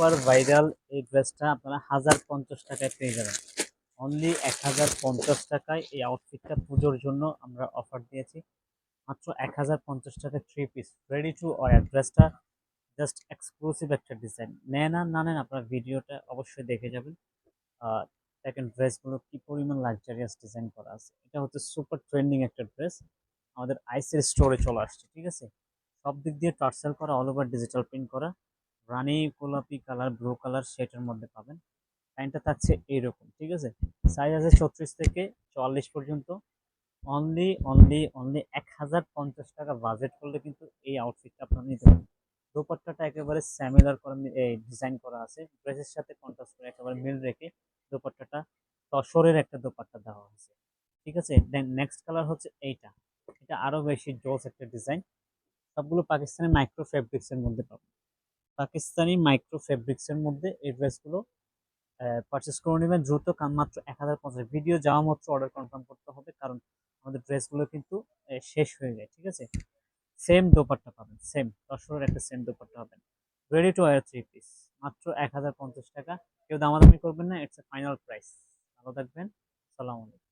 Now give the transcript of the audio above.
Super viral এই ড্রেসটা আপনারা 1050 টাকায় পেয়ে যাবেন। অনলি 1050 টাকায় এই আউটফিটটা পুজোর জন্য আমরা অফার দিয়েছি। মাত্র 1050 টাকায় 3 পিস রেডি টু ওয়্যার ড্রেসটা জাস্ট এক্সক্লুসিভ একটা ডিজাইন। নেন আর না নেন আপনার ভিডিওটা অবশ্যই দেখে যাবেন। আহ, দেখেন ড্রেসগুলো কি পরিমাণ লাক্সারিয়াস ডিজাইন করা আছে। এটা হচ্ছে সুপার ট্রেন্ডিং একটা ড্রেস, আমাদের আইসের স্টোরে চলে আসছে। ঠিক আছে, সব দিক দিয়ে টার্সেল করা, অল ওভার ডিজিটাল প্রিন্ট করা, রানি গোলাপি কালার, ব্লু কালার শেডের মধ্যে পাবেন। প্যান্টটা থাকছে এইরকম। ঠিক আছে, সাইজ আছে 36 থেকে 44 পর্যন্ত। অনলি অনলি অনলি 1050 টাকা বাজেট করলে কিন্তু এই আউটফিটটা আপনারা নিতে পারেন। দোপাট্টাটা একেবারে স্যামিলার করা ডিজাইন করা আছে, ড্রেসের সাথে কন্ট্রাস্ট করে একেবারে মিল রেখে দোপাট্টাটা তসরের একটা দোপাট্টা দেওয়া হয়েছে। ঠিক আছে, দেন নেক্সট কালার হচ্ছে এইটা। এটা আরো বেশি জোস একটা ডিজাইন। সবগুলো পাকিস্তানি মাইক্রো ফেব্রিক্স এর মধ্যে পাবেন। পাকিস্তানি মাইক্রো ফেব্রিক্স এর মধ্যে এই ড্রেসগুলো পারচেস করে নেবেন দ্রুত, কারণ মাত্র 1050। ভিডিও যাওয়া মাত্র অর্ডার কনফার্ম করতে হবে, কারণ আমাদের ড্রেসগুলো কিন্তু শেষ হয়ে যায়। ঠিক আছে, সেম দোপাট্টা পাবেন, সেম তসরের একটা সেম দোপাট্টা পাবেন। রেডি টু ওয়্যার 3 পিস মাত্র 1050 টাকা। কেউ দামাদামি করবেন না, ইটস এ ফাইনাল প্রাইস। ভালো থাকবেন, সালাম আলাইকুম।